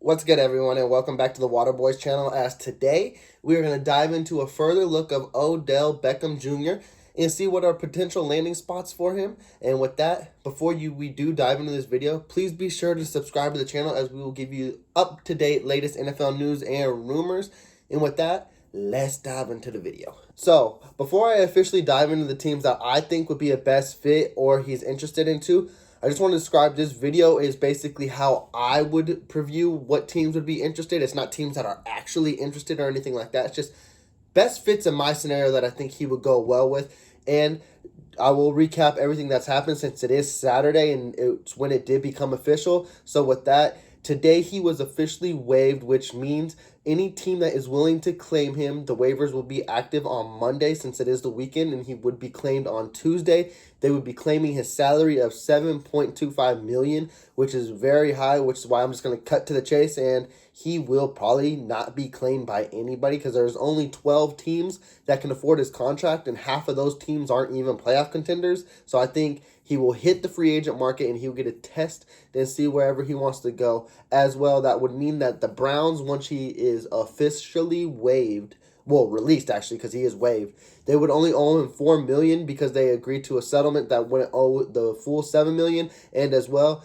What's good, everyone, and welcome back to the Waterboys channel. As today, we are going to dive into a further look of Odell Beckham Jr. and see what are potential landing spots for him. And with that, before we do dive into this video, please be sure to subscribe to the channel as we will give you up-to-date latest NFL news and rumors. And with that, let's dive into the video. So, before I officially dive into the teams that I think would be a best fit or he's interested into, I just want to describe this video is basically how I would preview what teams would be interested. It's not teams that are actually interested or anything like that. It's just best fits in my scenario that I think he would go well with. And I will recap everything that's happened since it is Saturday and it's when it did become official. So with that, today he was officially waived, which means any team that is willing to claim him, the waivers will be active on Monday since it is the weekend, and he would be claimed on Tuesday. They would be claiming his salary of $7.25 million, which is very high, which is why I'm just going to cut to the chase, and he will probably not be claimed by anybody because there's only 12 teams that can afford his contract, and half of those teams aren't even playoff contenders. So I think he will hit the free agent market and he'll get a test and see wherever he wants to go as well. That would mean that the Browns, once he is officially waived, well, released actually because he is waived, they would only owe him $4 million because they agreed to a settlement that wouldn't owe the full $7 million. And as well,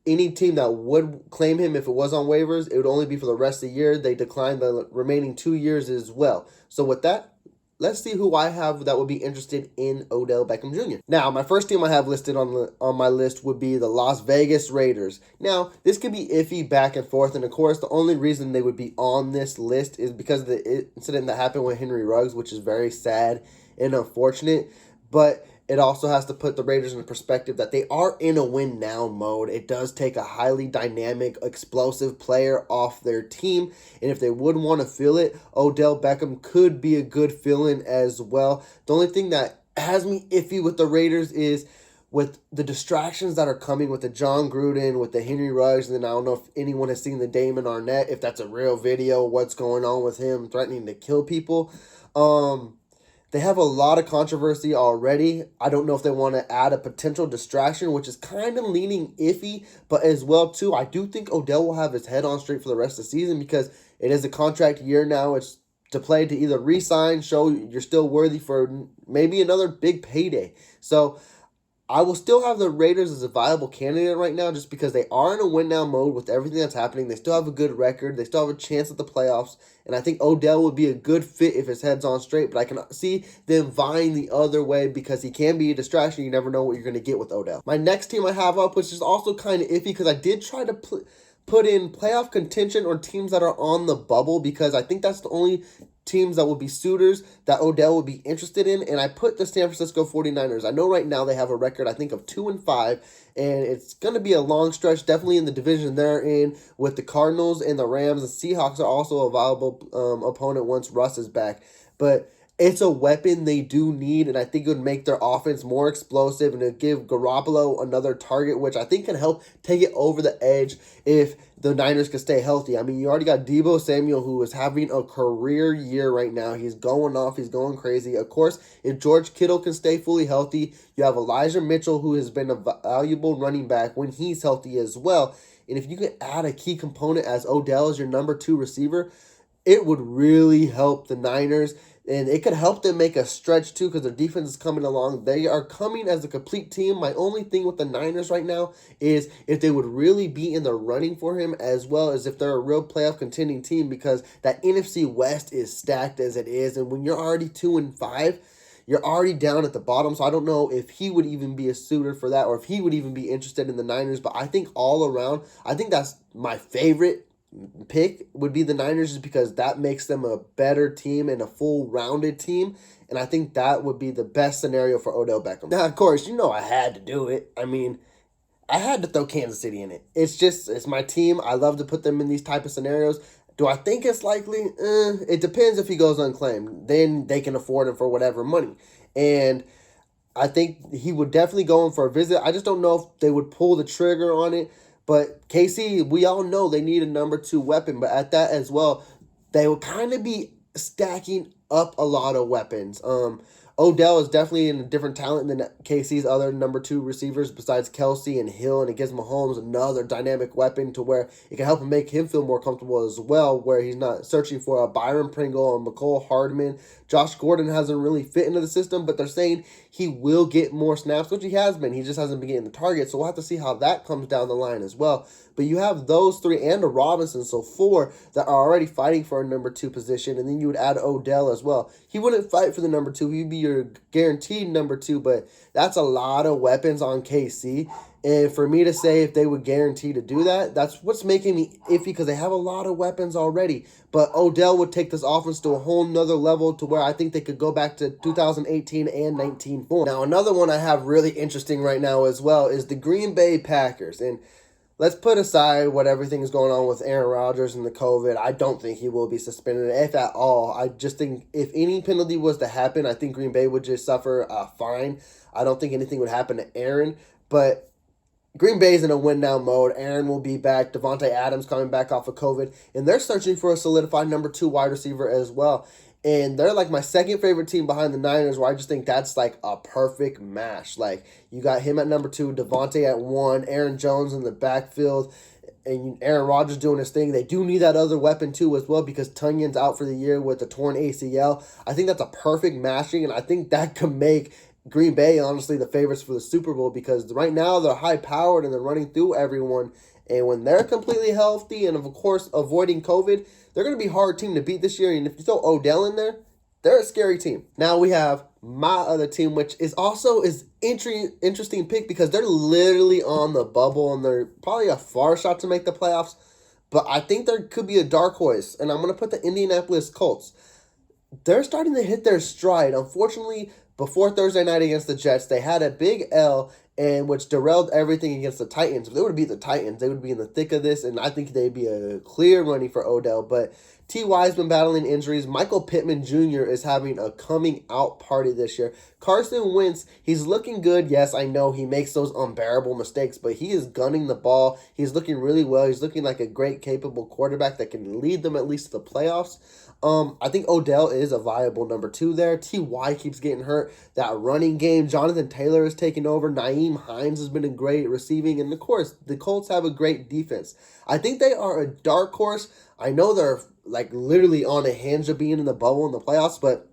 any team that would claim him if it was on waivers, it would only be for the rest of the year. They declined the remaining 2 years as well. So with that, let's see who I have that would be interested in Odell Beckham Jr. Now, my first team I have listed on my list would be the Las Vegas Raiders. Now, this could be iffy back and forth, and of course, the only reason they would be on this list is because of the incident that happened with Henry Ruggs, which is very sad and unfortunate, but it also has to put the Raiders in perspective that they are in a win-now mode. It does take a highly dynamic, explosive player off their team, and if they would want to fill it, Odell Beckham could be a good fill-in as well. The only thing that has me iffy with the Raiders is with the distractions that are coming with the John Gruden, with the Henry Ruggs, and then I don't know if anyone has seen the Damon Arnett, if that's a real video, what's going on with him threatening to kill people. They have a lot of controversy already. I don't know if they want to add a potential distraction, which is kind of leaning iffy. But as well, too, I do think Odell will have his head on straight for the rest of the season because it is a contract year now. It's to play to either re-sign, show you're still worthy for maybe another big payday. So I will still have the Raiders as a viable candidate right now just because they are in a win-now mode with everything that's happening. They still have a good record. They still have a chance at the playoffs. And I think Odell would be a good fit if his head's on straight. But I can see them vying the other way because he can be a distraction. You never know what you're going to get with Odell. My next team I have up, which is also kind of iffy because I did try to put in playoff contention or teams that are on the bubble because I think that's the only teams that would be suitors that Odell would be interested in, and I put the San Francisco 49ers. I know right now they have a record, I think, of 2-5, and it's going to be a long stretch, definitely in the division they're in with the Cardinals and the Rams. The Seahawks are also a viable opponent once Russ is back, but it's a weapon they do need, and I think it would make their offense more explosive and it give Garoppolo another target, which I think can help take it over the edge if the Niners can stay healthy. I mean, you already got Deebo Samuel, who is having a career year right now. He's going off. He's going crazy. Of course, if George Kittle can stay fully healthy, you have Elijah Mitchell, who has been a valuable running back when he's healthy as well. And if you can add a key component as Odell as your number 2 receiver, it would really help the Niners. And it could help them make a stretch, too, because their defense is coming along. They are coming as a complete team. My only thing with the Niners right now is if they would really be in the running for him as well as if they're a real playoff contending team because that NFC West is stacked as it is. And when you're already 2-5, you're already down at the bottom. So I don't know if he would even be a suitor for that or if he would even be interested in the Niners. But I think all around, I think that's my favorite pick would be the Niners just because that makes them a better team and a full rounded team, and I think that would be the best scenario for Odell Beckham. Now, of course, you know I had to do it. I mean, I had to throw Kansas City in it. It's my team. I love to put them in these type of scenarios. Do I think it's likely? It depends if he goes unclaimed. Then they can afford him for whatever money, and I think he would definitely go in for a visit. I just don't know if they would pull the trigger on it. But KC, we all know they need a number 2 weapon. But at that as well, they will kind of be stacking up a lot of weapons. Odell is definitely in a different talent than KC's other number 2 receivers besides Kelsey and Hill, and it gives Mahomes another dynamic weapon to where it can help him make him feel more comfortable as well, where he's not searching for a Byron Pringle, a McCole Hardman. Josh Gordon hasn't really fit into the system, but they're saying he will get more snaps, which he has been. He just hasn't been getting the target, so we'll have to see how that comes down the line as well. But you have those 3 and a Robinson, so 4 that are already fighting for a number 2 position, and then you would add Odell as well. He wouldn't fight for the number 2. He'd be your guaranteed number 2, but that's a lot of weapons on KC. And for me to say if they would guarantee to do that, that's what's making me iffy, because they have a lot of weapons already. But Odell would take this offense to a whole nother level to where I think they could go back to 2018 and 19 form. Now, another one I have really interesting right now as well is the Green Bay Packers. And let's put aside what everything is going on with Aaron Rodgers and the COVID. I don't think he will be suspended, if at all. I just think if any penalty was to happen, I think Green Bay would just suffer a fine. I don't think anything would happen to Aaron. But Green Bay's in a win-now mode. Aaron will be back. Devontae Adams coming back off of COVID. And they're searching for a solidified number 2 wide receiver as well. And they're like my second favorite team behind the Niners, where I just think that's like a perfect mash. Like, you got him at number 2, Devontae at 1, Aaron Jones in the backfield, and Aaron Rodgers doing his thing. They do need that other weapon too as well, because Tunyon's out for the year with a torn ACL. I think that's a perfect mashing, and I think that could make Green Bay honestly the favorites for the Super Bowl, because right now they're high-powered and they're running through everyone. And when they're completely healthy and, of course, avoiding COVID, they're going to be a hard team to beat this year. And if you throw Odell in there, they're a scary team. Now we have my other team, which is also interesting pick, because they're literally on the bubble and they're probably a far shot to make the playoffs. But I think there could be a dark horse, and I'm going to put the Indianapolis Colts. They're starting to hit their stride. Unfortunately, before Thursday night against the Jets, they had a big L, and which derailed everything against the Titans. If they would have beat the Titans, they would be in the thick of this, and I think they'd be a clear running for Odell. But T.Y.'s been battling injuries. Michael Pittman Jr. is having a coming-out party this year. Carson Wentz, he's looking good. Yes, I know he makes those unbearable mistakes, but he is gunning the ball. He's looking really well. He's looking like a great, capable quarterback that can lead them at least to the playoffs. I think Odell is a viable number 2 there. T.Y. keeps getting hurt. That running game, Jonathan Taylor is taking over. Nyheim Hines has been a great receiving. And, of course, the Colts have a great defense. I think they are a dark horse. I know they're, like, literally on a hinge of being in the bubble in the playoffs, but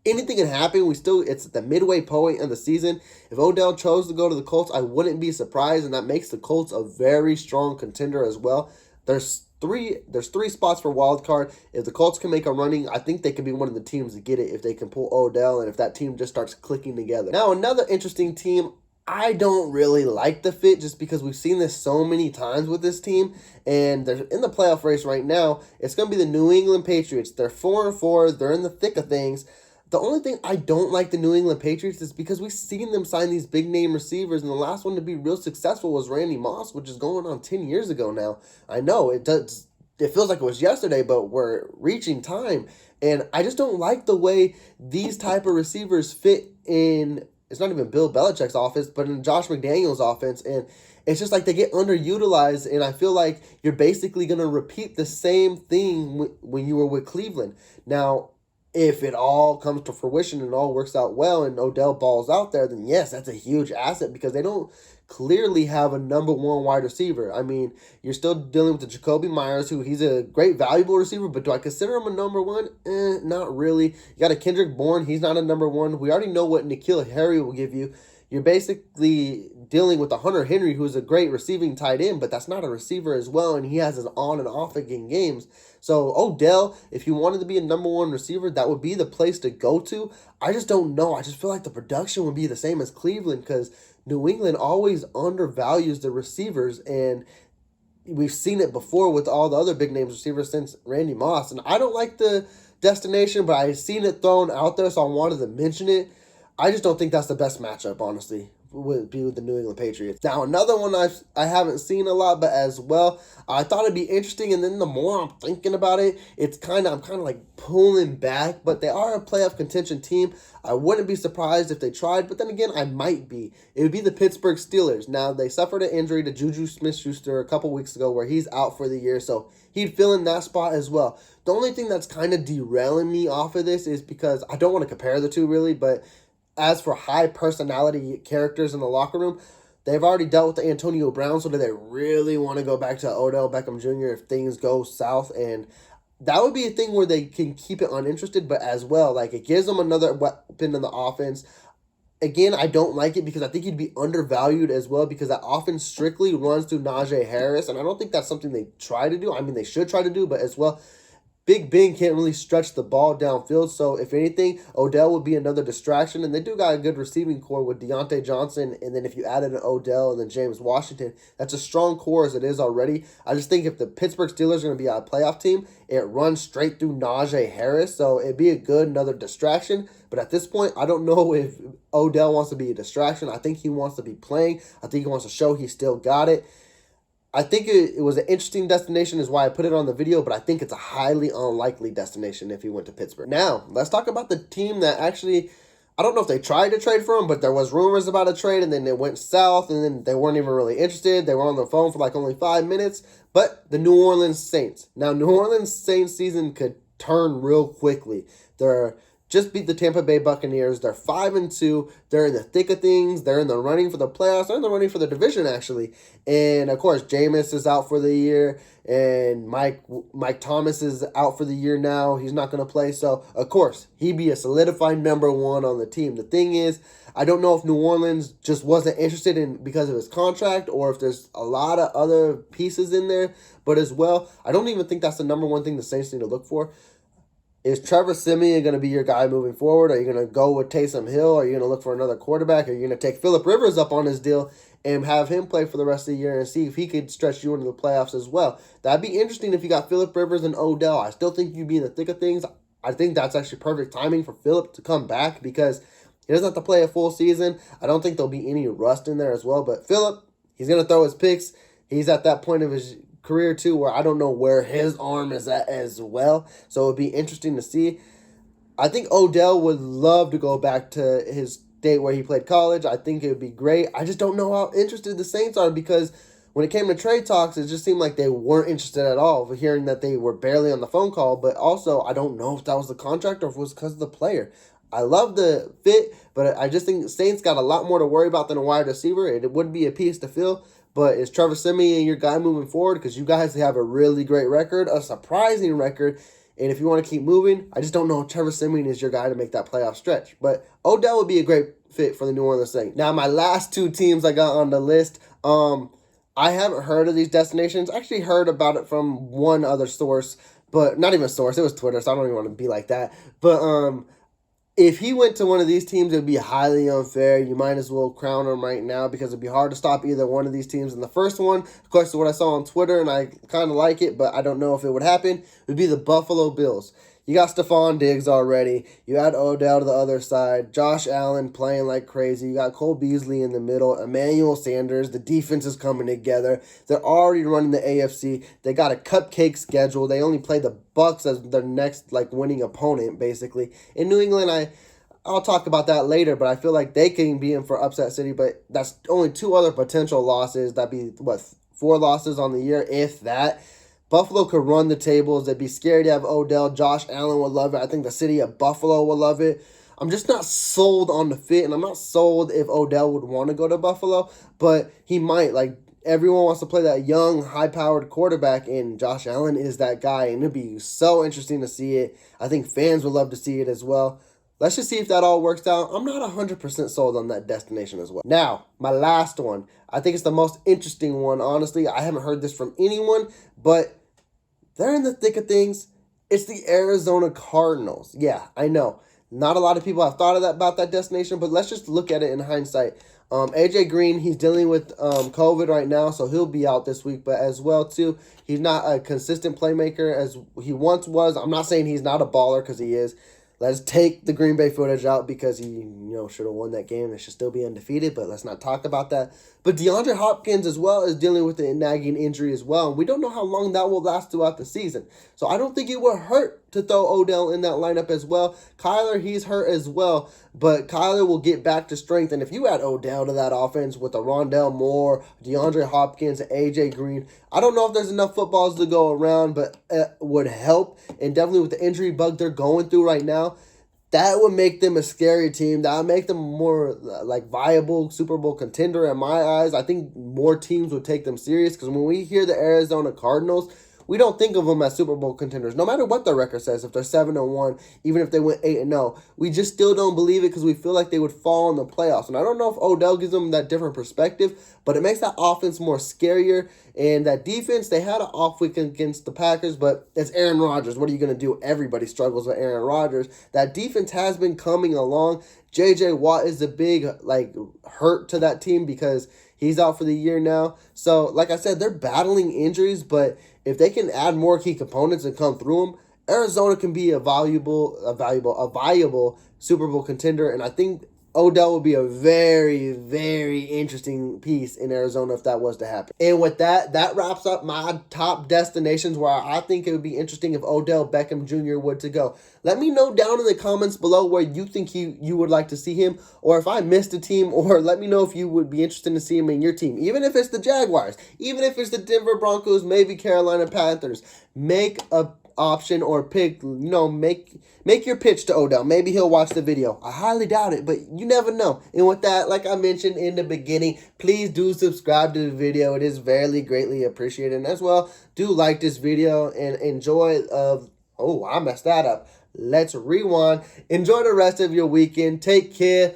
anything can happen. It's the midway point of the season. If Odell chose to go to the Colts, I wouldn't be surprised, and that makes the Colts a very strong contender as well. There's three spots for wild card. If the Colts can make a running, I think they can be one of the teams to get it if they can pull Odell and if that team just starts clicking together. Now, another interesting team, I don't really like the fit just because we've seen this so many times with this team, and they're in the playoff race right now. It's going to be the New England Patriots. They're 4-4. They're in the thick of things. The only thing I don't like the New England Patriots is because we've seen them sign these big-name receivers, and the last one to be real successful was Randy Moss, which is going on 10 years ago now. I know, it feels like it was yesterday, but we're reaching time, and I just don't like the way these type of receivers fit in. It's not even Bill Belichick's offense, but in Josh McDaniels' offense, and it's just like they get underutilized, and I feel like you're basically going to repeat the same thing when you were with Cleveland. Now, if it all comes to fruition and all works out well and Odell balls out there, then yes, that's a huge asset because they don't clearly have a number 1 wide receiver. I mean, you're still dealing with the Jacoby Myers, who he's a great, valuable receiver, but do I consider him a number 1? Not really. You got a Kendrick Bourne. He's not a number 1. We already know what N'Keal Harry will give you. You're basically dealing with a Hunter Henry, who's a great receiving tight end, but that's not a receiver as well, and he has his on and off again games. So Odell, if you wanted to be a number 1 receiver, that would be the place to go to. I just don't know. I just feel like the production would be the same as Cleveland because New England always undervalues the receivers, and we've seen it before with all the other big names receivers since Randy Moss. And I don't like the destination, but I've seen it thrown out there, so I wanted to mention it. I just don't think that's the best matchup, honestly. would be with the New England Patriots. Now, another one I haven't seen a lot, but as well, I thought it'd be interesting, and then the more I'm thinking about it, I'm kind of like pulling back, but they are a playoff contention team. I wouldn't be surprised if they tried, but then again, I might be. It would be the Pittsburgh Steelers. Now, they suffered an injury to Juju Smith-Schuster a couple weeks ago where he's out for the year, so he'd fill in that spot as well. The only thing that's kind of derailing me off of this is because I don't want to compare the two really, but as for high personality characters in the locker room, they've already dealt with the Antonio Brown, so do they really want to go back to Odell Beckham Jr. if things go south? And that would be a thing where they can keep it uninterested, but as well, like, it gives them another weapon in the offense. Again, I don't like it because I think he'd be undervalued as well because that offense strictly runs through Najee Harris, and I don't think that's something they try to do. I mean, they should try to do, but as well, Big Ben can't really stretch the ball downfield, so if anything, Odell would be another distraction, and they do got a good receiving core with Deontay Johnson, and then if you added an Odell and then James Washington, that's a strong core as it is already. I just think if the Pittsburgh Steelers are going to be a playoff team, it runs straight through Najee Harris, so it'd be a good another distraction, but at this point, I don't know if Odell wants to be a distraction. I think he wants to be playing. I think he wants to show he still got it. I think it was an interesting destination is why I put it on the video, but I think it's a highly unlikely destination if he went to Pittsburgh. Now, let's talk about the team that actually, I don't know if they tried to trade for him, but there was rumors about a trade, and then it went south, and then they weren't even really interested. They were on the phone for like only 5 minutes, but the New Orleans Saints. Now, New Orleans Saints season could turn real quickly. They're just beat the Tampa Bay Buccaneers. They're 5-2. They're in the thick of things. They're in the running for the playoffs. They're in the running for the division, actually. And, of course, Jameis is out for the year. And Mike Thomas is out for the year now. He's not going to play. So, of course, he'd be a solidified number one on the team. The thing is, I don't know if New Orleans just wasn't interested in because of his contract or if there's a lot of other pieces in there. But as well, I don't even think that's the number one thing the Saints need to look for. Is Trevor Siemian going to be your guy moving forward? Are you going to go with Taysom Hill? Are you going to look for another quarterback? Are you going to take Phillip Rivers up on his deal and have him play for the rest of the year and see if he could stretch you into the playoffs as well? That'd be interesting if you got Phillip Rivers and Odell. I still think you'd be in the thick of things. I think that's actually perfect timing for Phillip to come back because he doesn't have to play a full season. I don't think there'll be any rust in there as well. But Phillip, he's going to throw his picks. He's at that point of his career too where I don't know where his arm is at as well, so it'd be interesting to see. I think Odell would love to go back to his state where he played college. I think it would be great. I just don't know how interested the Saints are because when it came to trade talks, it just seemed like they weren't interested at all, hearing that they were barely on the phone call. But also, I don't know if that was the contract or if it was because of the player. I love the fit, but I just think the Saints got a lot more to worry about than a wide receiver. It would be a piece to fill. But is Trevor Siemian your guy moving forward? Because you guys have a really great record, a surprising record. And if you want to keep moving, I just don't know if Trevor Siemian is your guy to make that playoff stretch. But Odell would be a great fit for the New Orleans Saints. Now, my last two teams I got on the list, I haven't heard of these destinations. I actually heard about it from one other source, but not even a source. It was Twitter, so I don't even want to be like that. But if he went to one of these teams, it would be highly unfair. You might as well crown him right now because it'd be hard to stop either one of these teams. And the first one, of course, is what I saw on Twitter, and I kind of like it, but I don't know if it would happen, would be the Buffalo Bills. You got Stephon Diggs already. You add Odell to the other side. Josh Allen playing like crazy. You got Cole Beasley in the middle. Emmanuel Sanders. The defense is coming together. They're already running the AFC. They got a cupcake schedule. They only play the Bucks as their next winning opponent, basically. In New England, I'll talk about that later, but I feel like they can be in for upset city. But that's only two other potential losses. That'd be, 4 losses on the year, if that. Buffalo could run the tables. They'd be scared to have Odell. Josh Allen would love it. I think the city of Buffalo would love it. I'm just not sold on the fit, and I'm not sold if Odell would want to go to Buffalo, but he might. Everyone wants to play that young, high-powered quarterback, and Josh Allen is that guy, and it'd be so interesting to see it. I think fans would love to see it as well. Let's just see if that all works out. I'm not 100% sold on that destination as well. Now, my last one. I think it's the most interesting one, honestly. I haven't heard this from anyone, but they're in the thick of things. It's the Arizona Cardinals. Yeah, I know. Not a lot of people have thought of that about that destination, but let's just look at it in hindsight. AJ Green, he's dealing with COVID right now, so he'll be out this week. But as well, too, he's not a consistent playmaker as he once was. I'm not saying he's not a baller because he is. Let's take the Green Bay footage out because he, should have won that game. They should still be undefeated, but let's not talk about that. But DeAndre Hopkins as well is dealing with a nagging injury as well. And we don't know how long that will last throughout the season. So I don't think it would hurt to throw Odell in that lineup as well. Kyler, he's hurt as well, but Kyler will get back to strength. And if you add Odell to that offense with a Rondell Moore, DeAndre Hopkins, AJ Green, I don't know if there's enough footballs to go around, but it would help. And definitely with the injury bug they're going through right now, that would make them a scary team. That would make them more viable Super Bowl contender in my eyes. I think more teams would take them serious because when we hear the Arizona Cardinals, we don't think of them as Super Bowl contenders. No matter what their record says, if they're 7-1, even if they went 8-0, we just still don't believe it because we feel like they would fall in the playoffs. And I don't know if Odell gives them that different perspective, but it makes that offense more scarier. And that defense, they had an off week against the Packers, but it's Aaron Rodgers. What are you going to do? Everybody struggles with Aaron Rodgers. That defense has been coming along. J.J. Watt is a big hurt to that team because he's out for the year now. So, like I said, they're battling injuries, but if they can add more key components and come through them, Arizona can be a viable Super Bowl contender. And I think Odell will be a very, very interesting piece in Arizona if that was to happen. And with that, that wraps up my top destinations where I think it would be interesting if Odell Beckham Jr. would to go. Let me know down in the comments below where you think you would like to see him, or if I missed a team, or let me know if you would be interested to see him in your team. Even if it's the Jaguars, even if it's the Denver Broncos, maybe Carolina Panthers. Make a option or pick, make your pitch to Odell. Maybe he'll watch the video. I highly doubt it, but you never know. And with that, like I mentioned in the beginning, please do subscribe to the video. It is very greatly appreciated. And as well, do like this video and enjoy I messed that up. Let's rewind. Enjoy the rest of your weekend. Take care.